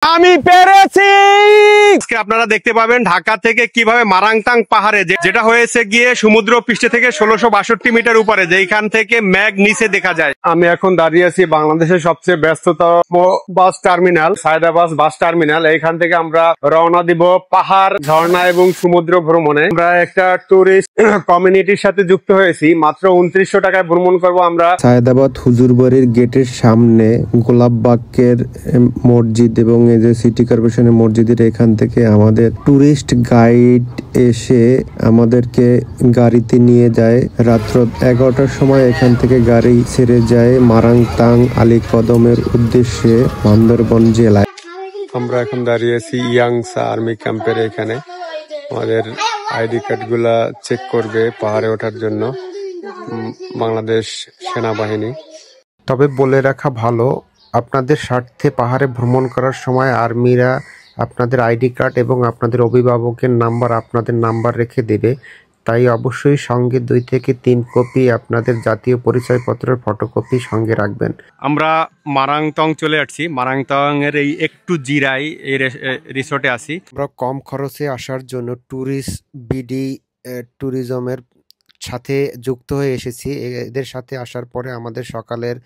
আমি পেরেছি। আপনারা দেখতে পাবেন ঢাকা থেকে কিভাবে মারাংতাং পাহাড়ে যেটা হয়েছে গিয়ে সমুদ্র পৃষ্ঠ থেকে 1662 মিটার উপরে, যেখান থেকে ম্যাগ নিচে দেখা যায়। আমি এখন দাঁড়িয়ে আছি বাংলাদেশের সবচেয়ে ব্যস্ততম bus terminal Sayedabad bus terminal. এইখান থেকে আমরা রওনা দিব পাহাড়, ঝর্ণা এবং সমুদ্র ভ্রমণে। আমরা একটা টুরিস্ট কমিউনিটির সাথে যুক্ত হয়েছি। মাত্র 2900 টাকায় ভ্রমণ করব আমরা। সায়দাবাদ হুজুরবাড়ির গেটের সামনে গোলাপবাগের মসজিদ এবং এই যে সিটি কর্পোরেশনের মসজিদের এখান থেকে আমাদের টুরিস্ট গাইড এসে আমাদেরকে গাড়িতে নিয়ে যায়। রাত্র 11টার সময় এখান থেকে গাড়ি ছেড়ে যায় মারাংতাং আলীকদমের উদ্দেশ্যে বান্দরবন জেলায়। আমরা এখন দাঁড়িয়ে আছি ইয়াংসা আর্মি ক্যাম্পের এখানে। আমাদের আইডি কার্ড গুলা চেক করবে পাহাড়ে ওঠার জন্য বাংলাদেশ সেনাবাহিনী। তবে বলে রাখা ভালো, আপনাদের স্বার্থে পাহাড়ে ভ্রমণ করার সময় আর্মিরা আপনাদের আইডি কার্ড এবং আপনাদের অভিভাবকের নাম্বার আপনাদের নাম্বার রেখে দেবে। তাই অবশ্যই সঙ্গে 2 থেকে 3 কপি আপনাদের জাতীয় পরিচয়পত্রের ফটোকপি সঙ্গে রাখবেন। আমরা মারাংতং চলে আসছি। মারাংতং এর এই একটু জিরাই এই রিসোর্টে আছি। আমরা কম খরচে আসার জন্য ট্যুরিস্ট বিডি ট্যুরিজমের সাথে যুক্ত হয়ে এসেছি। এদের সাথে আসার পরে আমাদের সকালের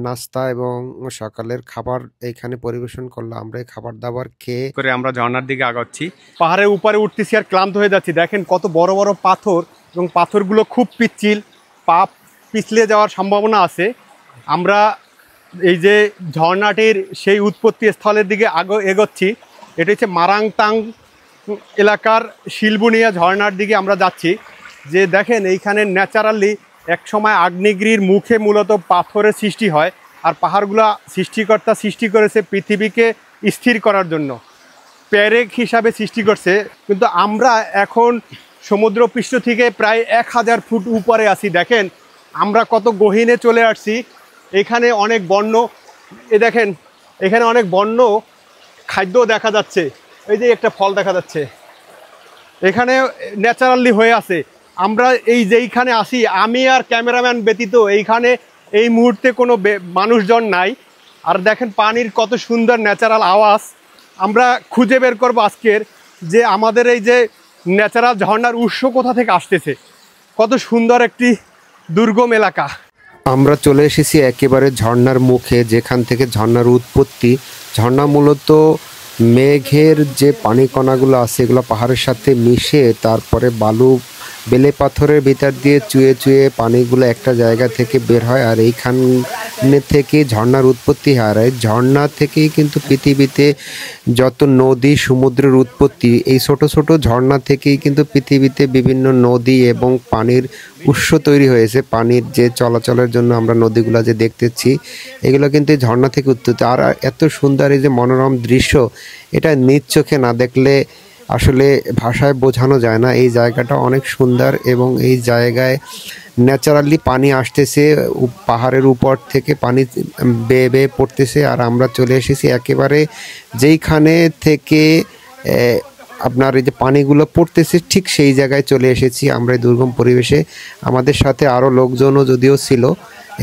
নাস্তা এবং সকালের খাবার এখানে পরিবেশন করলো। আমরা এই খাবার দাবার খেয়ে করে আমরা ঝর্ণার দিকে আগাচ্ছি। পাহাড়ের উপরে উঠতেছি আর ক্লান্ত হয়ে যাচ্ছি। দেখেন কত বড় বড় পাথর এবং পাথরগুলো খুব পিচ্ছিল, পা পিছলে যাওয়ার সম্ভাবনা আছে। আমরা এই যে ঝর্ণাটির সেই উৎপত্তি স্থলের দিকে এগোচ্ছি। এটা হচ্ছে মারাংতাং এলাকার শিলবুনিয়া ঝর্ণার দিকে আমরা যাচ্ছি। যে দেখেন এইখানে ন্যাচারালি এক সময় আগ্নেয়গিরির মুখে মূলত পাথরের সৃষ্টি হয়, আর পাহাড়গুলো সৃষ্টিকর্তা সৃষ্টি করেছে পৃথিবীকে স্থির করার জন্য, প্যারেক হিসাবে সৃষ্টি করছে। কিন্তু আমরা এখন সমুদ্রপৃষ্ঠ থেকে প্রায় 1000 ফুট উপরে আছি। দেখেন আমরা কত গহীনে চলে আসছি। এখানে অনেক বন্য, দেখেন এখানে অনেক বন্য খাদ্য দেখা যাচ্ছে। এই যে একটা ফল দেখা যাচ্ছে এখানে ন্যাচারালি হয়ে আছে। আমরা যেইখানে আসি, আমি আর ক্যামেরাম্যান ব্যতীত এইখানে এই মুহূর্তে কোনো মানুষজন নাই। আর দেখেন পানির কত সুন্দর ন্যাচারাল আওয়াজ। আমরা খুঁজে বের করবো আজকের যে আমাদের এই যে ন্যাচারাল ঝর্ণার উৎস কোথা থেকে আসতেছে। কত সুন্দর একটি দুর্গম এলাকা। আমরা চলে এসেছি একেবারে ঝর্ণার মুখে, যেখান থেকে ঝর্ণার উৎপত্তি। ঝর্ণা মূলত মেঘের যে পানি কণাগুলো আছে এগুলো পাহাড়ের সাথে মিশে তারপরে বালু বেলে পাথরের ভিতর দিয়ে চুয়ে চুয়ে পানিগুলো একটা জায়গা থেকে বের হয়, আর এইখানে থেকে ঝর্ণার উৎপত্তি হয়। আর এই ঝর্ণা থেকেই কিন্তু পৃথিবীতে যত নদী সমুদ্রের উৎপত্তি। এই ছোট ছোট ঝর্ণা থেকেই কিন্তু পৃথিবীতে বিভিন্ন নদী এবং পানির উৎস তৈরি হয়েছে। পানির যে চলাচলের জন্য আমরা নদীগুলো যে দেখতেছি এগুলো কিন্তু এই ঝর্ণা থেকে উৎপত্তি। আর এত সুন্দর এই যে মনোরম দৃশ্য, এটা নিজ চোখে না দেখলে আসলে ভাষায় বোঝানো যায় না। এই জায়গাটা অনেক সুন্দর এবং এই জায়গায় ন্যাচারালি পানি আসতেছে পাহাড়ের উপর থেকে, পানি বেয়ে বেয়ে পড়তেছে। আর আমরা চলে এসেছি একেবারে যেইখানে থেকে আপনার এই যে পানিগুলো পড়তেছে ঠিক সেই জায়গায় চলে এসেছি আমরা এই দুর্গম পরিবেশে। আমাদের সাথে আরও লোকজনও যদিও ছিল।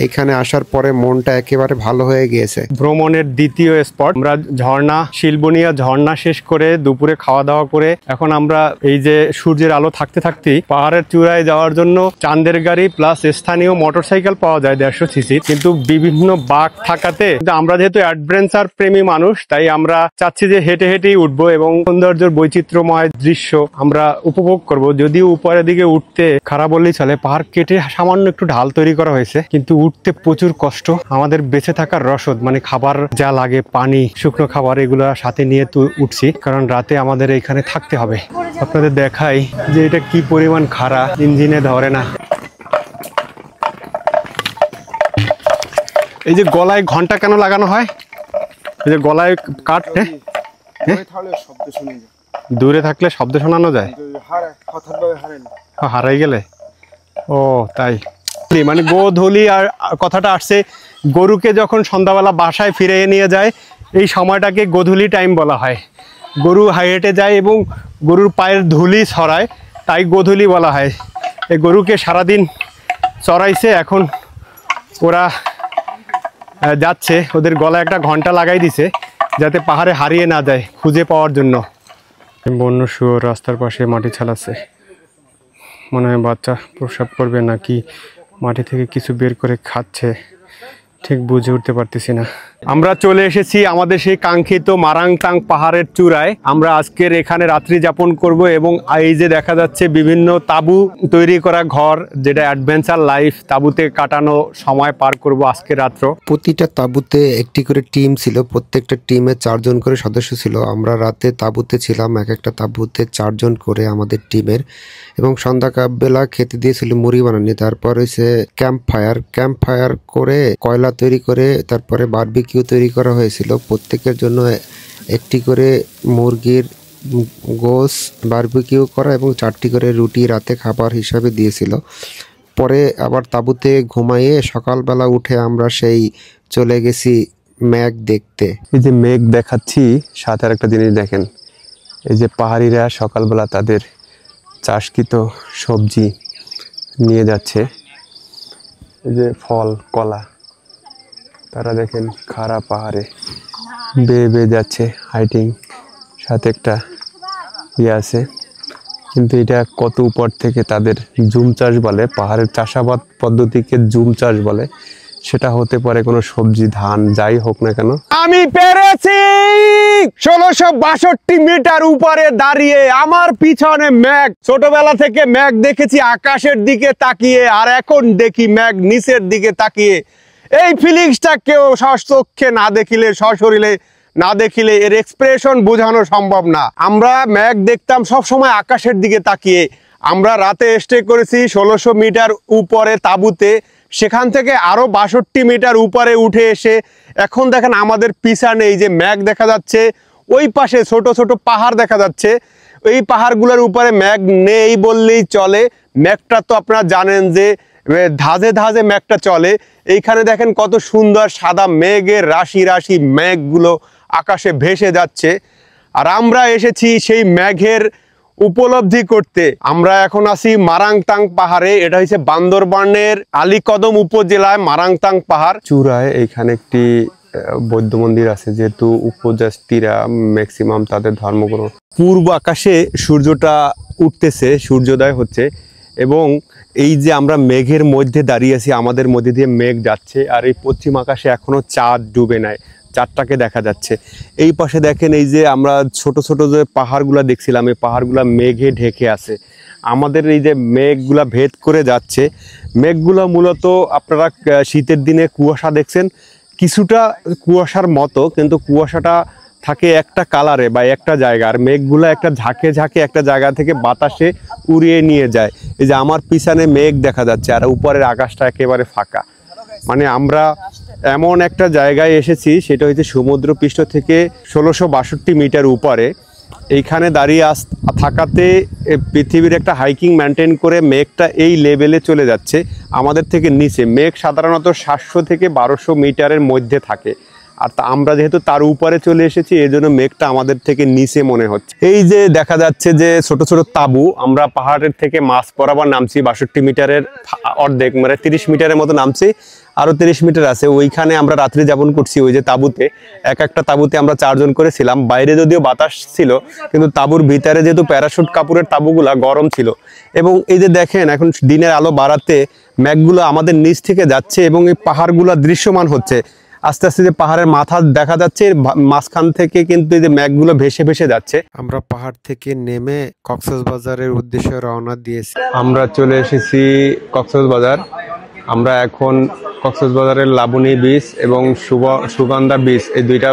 এইখানে আসার পরে মনটা একেবারে ভালো হয়ে গিয়েছে। ভ্রমণের দ্বিতীয় স্পট আমরা ঝর্ণা, শিলবুনিয়া ঝর্ণা শেষ করে দুপুরে খাওয়া দাওয়া করে এখন আমরা এই যে সূর্যের আলো থাকতে থাকতেই পাহাড়ের চূড়ায় যাওয়ার জন্য চাঁদের গাড়ি প্লাস স্থানীয় মোটরসাইকেল পাওয়া যায় 150 সিসি। কিন্তু বিভিন্ন বাঘ থাকাতে আমরা যেহেতু অ্যাডভেঞ্চার প্রেমী মানুষ, তাই আমরা চাচ্ছি যে হেঁটে হেঁটেই উঠবো এবং সৌন্দর্যের বৈচিত্র্যময় দৃশ্য আমরা উপভোগ করব। যদিও উপরের দিকে উঠতে খারাপ বললেই চলে, পাহাড় কেটে সামান্য একটু ঢাল তৈরি করা হয়েছে, কিন্তু উঠতে প্রচুর কষ্ট। আমাদের বেঁচে থাকার রসদ মানে খাবার যা লাগে, পানি, শুকনো খাবার, এগুলো সাথে নিয়ে তো উঠছি, কারণ রাতে আমাদের এখানে থাকতে হবে। আপনাদের দেখাই যে এটা কি পরিমাণ খাড়া, ইঞ্জিনে ধরে না। এই যে গলায় ঘন্টা কেন লাগানো হয়? এই যে গলায় কাঠ, দূরে থাকলে শব্দ শোনানো যায়, হারাই গেলে। ও তাই, মানে গোধূলি আর কথাটা আসছে, গরুকে যখন সন্ধ্যাবেলা বাসায় ফিরে নিয়ে যায় এই সময়টাকে গোধূলি টাইম বলা হয়। গরু হেঁটে যায় এবং গরুর পায়ের ধুলি ছড়ায়, তাই গোধূলি বলা হয়। এই গরুকে সারাদিন চড়াইছে, এখন ওরা যাচ্ছে, ওদের গলায় একটা ঘন্টা লাগাই দিছে। যাতে পাহাড়ে হারিয়ে না যায়, খুঁজে পাওয়ার জন্য। বন্য শুয়োর রাস্তার পাশে মাটি ছাড়াচ্ছে, মনে হয় বাচ্চা প্রস্রাব করবে নাকি মাটি থেকে কিছু বের করে খাচ্ছে, ঠিক বুঝে উঠতে পারতেছি না। আমরা চলে এসেছি আমাদের সেই কাঙ্ক্ষিত মারাংতাং পাহাড়ের চূড়ায়। আমরা আজকের এখানে রাত্রি যাপন করব এবং এই যে দেখা যাচ্ছে বিভিন্ন তাঁবু তৈরি করা ঘর, যেটা অ্যাডভেঞ্চার লাইফ, তাঁবুতে কাটানো সময় পার করব আজকে রাত্র। প্রতিটা তাঁবুতে একটি করে টিম ছিল, প্রত্যেকটা টিমে 4 জন করে সদস্য ছিল। আমরা রাতে তাঁবুতে ছিলাম, এক একটা তাঁবুতে 4 জন করে আমাদের টিমের, এবং সন্ধ্যাবেলা খেতে দিয়েছিল মুড়ি বানানি। তারপর হয়েছে ক্যাম্প ফায়ার করে কয়লা তৈরি করে তারপরে বারবিকিউ তৈরি করা হয়েছিল। প্রত্যেকের জন্য একটি করে মুরগির গোশ বারবিকিউ করা এবং 4টি করে রুটি রাতে খাবার হিসাবে দিয়েছিল। পরে আবার তাঁবুতে ঘুমাইয়ে সকালবেলা উঠে আমরা সেই চলে গেছি মেঘ দেখতে। এই যে মেঘ দেখাচ্ছি, সাথে আর একটা জিনিস দেখেন, এই যে পাহাড়িরা সকালবেলা তাদের চাষকৃত সবজি নিয়ে যাচ্ছে, এই যে ফল কলা, তারা দেখেন খাড়া পাহাড়ে বেয়ে বেয়ে যাচ্ছে হাইটিং, সাথে একটা ইয়ে আছে। কিন্তু এটা কত উপর থেকে তাদের জুম চাষ বলে, পাহাড়ের চাষাবাদ পদ্ধতিকে জুম চাষ বলে, সেটা হতে পারে কোনো সবজি ধান যাই হোক না কেন। আমি পেরেছি 1662 মিটার উপরে দাঁড়িয়ে, আমার পিছনে মেঘ। ছোটবেলা থেকে মেঘ দেখেছি আকাশের দিকে তাকিয়ে, আর এখন দেখি মেঘ নিচের দিকে তাকিয়ে। এই ফিলিংসটা কেউ সচক্ষে না দেখিলে, সশরীরে না দেখিলে এর এক্সপ্রেশন বোঝানো সম্ভব না। আমরা মেঘ দেখতাম সব সময় আকাশের দিকে তাকিয়ে। আমরা রাতে স্টে করেছি 1600 মিটার উপরে তাঁবুতে, সেখান থেকে আরো 62 মিটার উপরে উঠে এসে এখন দেখেন আমাদের পিছনে এই যে মেঘ দেখা যাচ্ছে, ওই পাশে ছোট ছোট পাহাড় দেখা যাচ্ছে। এই পাহাড়গুলোর উপরে মেঘ নেই বললেই চলে। মেঘটা তো আপনারা জানেন যে ধাজে ধাজে মেঘটা চলে। এইখানে দেখেন কত সুন্দর সাদা মেঘের রাশি রাশি মেঘগুলো আকাশে ভেসে যাচ্ছে, আর আমরা এসেছি সেই মেঘের উপলব্ধি করতে। আমরা এখন আছি মারাংতাং পাহাড়ে। এটা হচ্ছে বান্দরবানের আলীকদম উপজেলায় মারাংতাং পাহাড় চূড়ায়। এইখানে একটি বৌদ্ধ মন্দির আছে, যেহেতু উপজাতিরা ম্যাক্সিমাম তাদের ধর্মগুরু। পূর্ব আকাশে সূর্যটা উঠতেছে, সূর্যোদয় হচ্ছে, এবং এই যে আমরা মেঘের মধ্যে দাঁড়িয়ে আছি, আমাদের মধ্যে দিয়ে মেঘ যাচ্ছে, আর এই পশ্চিম আকাশে এখনো চাঁদ ডুবে নাই, চাঁদটাকে দেখা যাচ্ছে। এই পাশে দেখেন এই যে আমরা ছোট ছোট যে পাহাড়গুলো দেখছিলাম, এই পাহাড়গুলো মেঘে ঢেকে আছে। আমাদের এই যে মেঘগুলা ভেদ করে যাচ্ছে, মেঘগুলো মূলত আপনারা শীতের দিনে কুয়াশা দেখছেন, কিছুটা কুয়াশার মতো, কিন্তু কুয়াশাটা থাকে একটা কালারে বা একটা জায়গা, আর মেঘগুলো একটা ঝাঁকে ঝাঁকে একটা জায়গা থেকে বাতাসে উড়িয়ে নিয়ে যায়। এই যে আমার পিছনে মেঘ দেখা যাচ্ছে, আর উপরের আকাশটা একেবারে ফাঁকা। মানে আমরা এমন একটা জায়গায় এসেছি, সেটা হচ্ছে সমুদ্রপৃষ্ঠ থেকে 1662 মিটার উপরে। এইখানে দাঁড়িয়ে থাকাতে পৃথিবীর একটা হাইকিং মেনটেন করে মেঘটা এই লেভেলে চলে যাচ্ছে আমাদের থেকে নিচে। মেঘ সাধারণত 700 থেকে 1200 মিটারের মধ্যে থাকে, আর আমরা যেহেতু তার উপরে চলে এসেছি, এই জন্য মেঘটা আমাদের থেকে নিচে মনে হচ্ছে। এই যে দেখা যাচ্ছে যে ছোট ছোট তাঁবু, আমরা পাহাড়ের থেকে মাছ বরাবর নামছি 62 মিটারের অর্ধেক, মানে 30 মিটারের মতো নামছি, আরো 30 মিটার আছে। ওইখানে আমরা রাত্রি যাপন করছি ওই যে তাঁবুতে। এক একটা তাঁবুতে আমরা 4 জন করে ছিলাম। বাইরে যদিও বাতাস ছিল, কিন্তু তাঁবুর ভিতরে যেহেতু প্যারাশুট কাপড়ের তাঁবুগুলা গরম ছিল। এবং এই যে দেখেন এখন দিনের আলো বাড়াতে মেঘগুলো আমাদের নিচ থেকে যাচ্ছে, এবং এই পাহাড়গুলো দৃশ্যমান হচ্ছে আস্তে আস্তে। যে পাহাড়ের মাথা দেখা যাচ্ছে, মাঝখান থেকে কিন্তু এই যে মেঘগুলো ভেসে ভেসে যাচ্ছে। আমরা পাহাড় থেকে নেমে কক্সবাজারের উদ্দেশ্যে রওনা দিয়েছি। আমরা চলে এসেছি কক্সবাজার। আমরা এখন কক্সবাজারের লাবণী বিচ এবং সুগন্ধা বিচ, এই দুইটা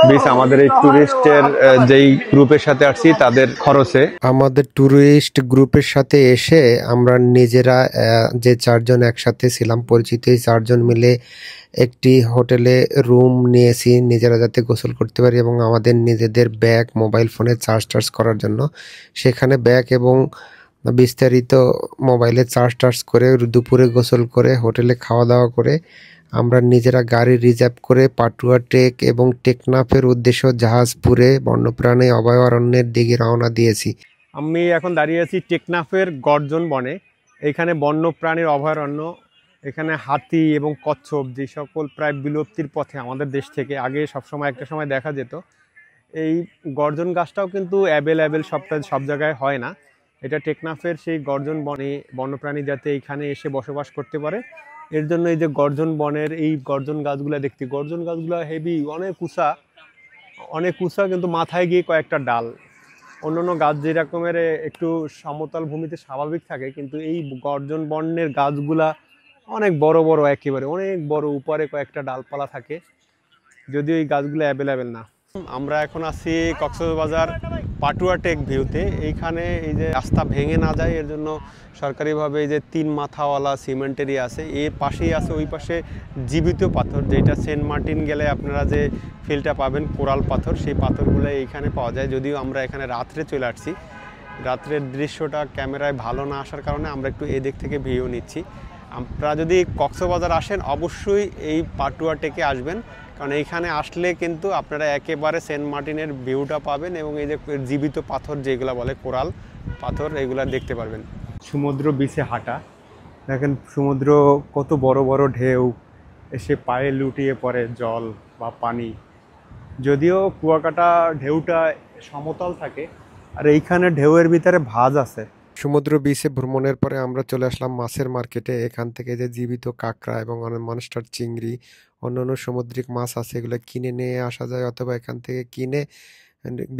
বিচ আমাদের এই টুরিস্টের যেই গ্রুপের সাথে আসছি তাদের খরচে। আমাদের ট্যুরিস্ট গ্রুপের সাথে এসে আমরা নিজেরা যে 4 জন একসাথে ছিলাম পরিচিত, এই 4 জন মিলে একটি হোটেলে রুম নিয়েছি নিজেরা যাতে গোসল করতে পারি, এবং আমাদের নিজেদের ব্যাগ মোবাইল ফোনে চার্জ করার জন্য। সেখানে ব্যাগ এবং বিস্তারিত মোবাইলে চার্জ করে দুপুরে গোসল করে হোটেলে খাওয়া দাওয়া করে আমরা নিজেরা গাড়ি রিজার্ভ করে পাটুয়া টেক এবং টেকনাফের উদ্দেশ্য জাহাজপুরে বন্যপ্রাণী অভয়ারণ্যের দিকে রওনা দিয়েছি। আমি এখন দাঁড়িয়ে আছি টেকনাফের গর্জন বনে। এখানে বন্যপ্রাণীর অভয়ারণ্য, এখানে হাতি এবং কচ্ছপ যে সকল প্রায় বিলুপ্তির পথে আমাদের দেশ থেকে, আগে সবসময় একটা সময় দেখা যেত। এই গর্জন গাছটাও কিন্তু অ্যাভেলেবেল সব জায়গায় হয় না। এটা টেকনাফের সেই গর্জন বনে বন্যপ্রাণী যাতে এইখানে এসে বসবাস করতে পারে, এর জন্য এই যে গর্জন বনের এই গর্জন গাছগুলো দেখতে, গর্জন গাছগুলো হেভি, অনেক উঁচা কিন্তু মাথায় গিয়ে কয়েকটা ডাল। অন্যান্য গাছ যে রকমের একটু সমতল ভূমিতে স্বাভাবিক থাকে, কিন্তু এই গর্জন বনের গাছগুলা অনেক বড় বড়, একেবারে অনেক বড়, উপরে কয়েকটা ডালপালা থাকে, যদিও এই গাছগুলো অ্যাভেলেবেল না। আমরা এখন আছি কক্সবাজার পাটুয়া টেক ভিউতে। এইখানে এই যে রাস্তা ভেঙে না যায় এর জন্য সরকারিভাবে এই যে 3 মাথাওয়ালা সিমেন্টেরই আছে, এর পাশেই আছে ওই পাশে জীবিত পাথর, যেটা সেন্ট মার্টিন গেলে আপনারা যে ফিলটা পাবেন কোরাল পাথর, সেই পাথরগুলো এইখানে পাওয়া যায়। যদিও আমরা এখানে রাত্রে চলে আসছি, রাত্রের দৃশ্যটা ক্যামেরায় ভালো না আসার কারণে আমরা একটু এদিক থেকে ভিউ নিচ্ছি। আপনারা যদি কক্সবাজার আসেন অবশ্যই এই পাটুয়া টেকে আসবেন, কারণ এইখানে আসলে কিন্তু আপনারা একেবারে সেন্ট মার্টিনের ভিউটা পাবেন এবং এই যে জীবিত পাথর যেগুলো বলে কোরাল পাথর, এগুলো দেখতে পারবেন। সমুদ্র বিচে হাঁটা, দেখেন সমুদ্র কত বড় বড় ঢেউ এসে পায়ে লুটিয়ে পড়ে জল বা পানি। যদিও কুয়াকাটা ঢেউটা সমতল থাকে, আর এইখানে ঢেউয়ের ভিতরে ভাঁজ আছে। সমুদ্র বিচে ভ্রমণের পরে আমরা চলে আসলাম মাছের মার্কেটে। এখান থেকে যে জীবিত কাঁকড়া এবং অনেক মনস্টার চিংড়ি, অন্যান্য সামুদ্রিক মাছ আছে, এগুলো কিনে নিয়ে আসা যায়, অথবা এখান থেকে কিনে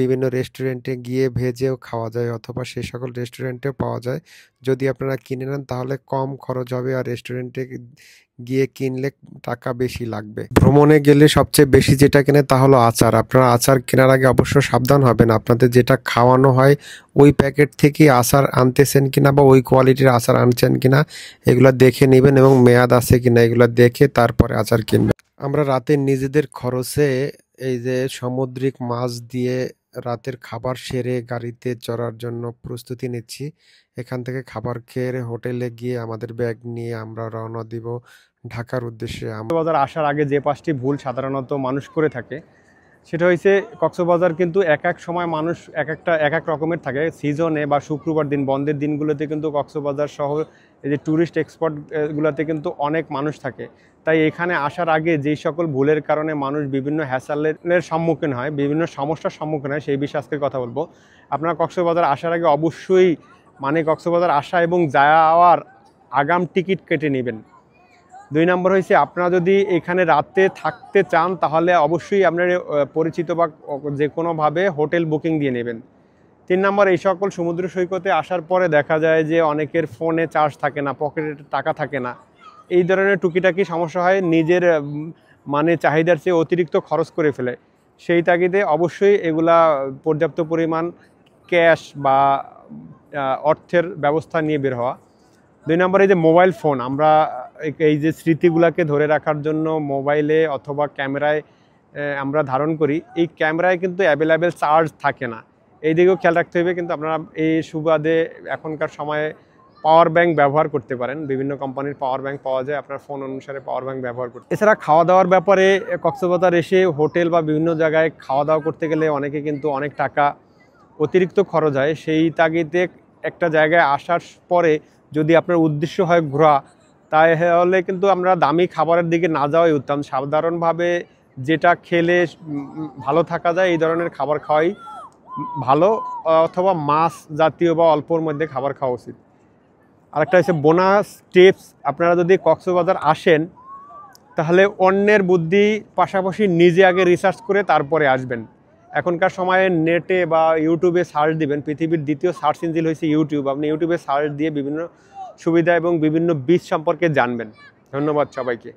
বিভিন্ন রেস্টুরেন্টে গিয়ে ভেজেও খাওয়া যায়, অথবা সেই সকল রেস্টুরেন্টেও পাওয়া যায়। যদি আপনারা কিনে নেন তাহলে কম খরচ হবে, আর রেস্টুরেন্টে গিয়ে কিনলে টাকা বেশি লাগবে। ভ্রমণে গেলে সবচেয়ে বেশি যেটা কেনে তা হলো আচার। আপনারা আচার কেনার আগে অবশ্য সাবধান হবেন, আপনাদের যেটা খাওয়ানো হয় ওই প্যাকেট থেকে আচার আনতেছেন কিনা বা ওই কোয়ালিটির আচার আনছেন কিনা এগুলো দেখে নেবেন, এবং মেয়াদ আছে কিনা এগুলো দেখে তারপরে আচার কিনবেন। আমরা রাতে নিজেদের খরচে এই যে সামুদ্রিক মাছ দিয়ে রাতের খাবার সেরে গাড়িতে চড়ার জন্য প্রস্তুতি নিচ্ছি। এখান থেকে খাবার খেয়ে হোটেলে গিয়ে আমাদের ব্যাগ নিয়ে আমরা রওনা দিব ঢাকার উদ্দেশ্যে। কক্সবাজার আসার আগে যে 5টি ভুল সাধারণত মানুষ করে থাকে, সেটা হচ্ছে কক্সবাজার কিন্তু এক এক সময় মানুষ এক এক রকমের থাকে। সিজনে বা শুক্রবার দিন, বন্ধের দিনগুলোতে কিন্তু কক্সবাজার শহর এই যে ট্যুরিস্ট এক্সপটগুলোতে কিন্তু অনেক মানুষ থাকে। তাই এখানে আসার আগে যেই সকল ভুলের কারণে মানুষ বিভিন্ন হ্যাসেলের সম্মুখীন হয়, বিভিন্ন সমস্যার সম্মুখীন হয়, সেই বিষয়ে আজকে কথা বলবো। আপনারা কক্সবাজার আসার আগে অবশ্যই কক্সবাজার আসা এবং যাওয়ার আগাম টিকিট কেটে নেবেন। 2 নম্বর হয়েছে, আপনারা যদি এখানে রাতে থাকতে চান তাহলে অবশ্যই আপনার পরিচিত বা যে কোনোভাবে হোটেল বুকিং দিয়ে নেবেন। 3 নম্বর, এই সকল সমুদ্র সৈকতে আসার পরে দেখা যায় যে অনেকের ফোনে চার্জ থাকে না, পকেটে টাকা থাকে না, এই ধরনের টুকিটাকি সমস্যা হয়, নিজের চাহিদার চেয়ে অতিরিক্ত খরচ করে ফেলে। সেই তাগিদে অবশ্যই এগুলা পর্যাপ্ত পরিমাণ ক্যাশ বা অর্থের ব্যবস্থা নিয়ে বের হওয়া। 2 নম্বরে এই যে মোবাইল ফোন, আমরা এই যে স্মৃতিগুলোকে ধরে রাখার জন্য মোবাইলে অথবা ক্যামেরায় আমরা ধারণ করি, এই ক্যামেরায় কিন্তু অ্যাভেলেবেল চার্জ থাকে না, এই দিকেও খেয়াল রাখতে হবে। কিন্তু আপনারা এই সুবাদে এখনকার সময়ে পাওয়ার ব্যাংক ব্যবহার করতে পারেন, বিভিন্ন কোম্পানির পাওয়ার ব্যাংক পাওয়া যায়, আপনার ফোন অনুসারে পাওয়ার ব্যাংক ব্যবহার করতে। এছাড়া খাওয়া দাওয়ার ব্যাপারে কক্সবাজার এসে হোটেল বা বিভিন্ন জায়গায় খাওয়া দাওয়া করতে গেলে অনেকে কিন্তু অনেক টাকা অতিরিক্ত খরচ হয়। সেই তাগিদে একটা জায়গায় আসার পরে যদি আপনার উদ্দেশ্য হয় ঘোরা, তাহলে কিন্তু আমরা দামি খাবারের দিকে না যাওয়াই উত্তম। সাধারণভাবে যেটা খেলে ভালো থাকা যায় এই ধরনের খাবার খাওয়াই ভালো, অথবা মাছ জাতীয় বা অল্পর মধ্যে খাবার খাওয়া উচিত। আরেকটা হচ্ছে বোনাস টিপস, আপনারা যদি কক্সবাজার আসেন তাহলে অন্যের বুদ্ধি পাশাপাশি নিজে আগে রিসার্চ করে তারপরে আসবেন। এখনকার সময়ে নেটে বা ইউটিউবে সার্চ দিবেন, পৃথিবীর দ্বিতীয় সার্চ ইঞ্জিন হয়েছে ইউটিউব, আপনি ইউটিউবে সার্চ দিয়ে বিভিন্ন সুবিধা এবং বিভিন্ন বীজ সম্পর্কে জানবেন। ধন্যবাদ সবাইকে।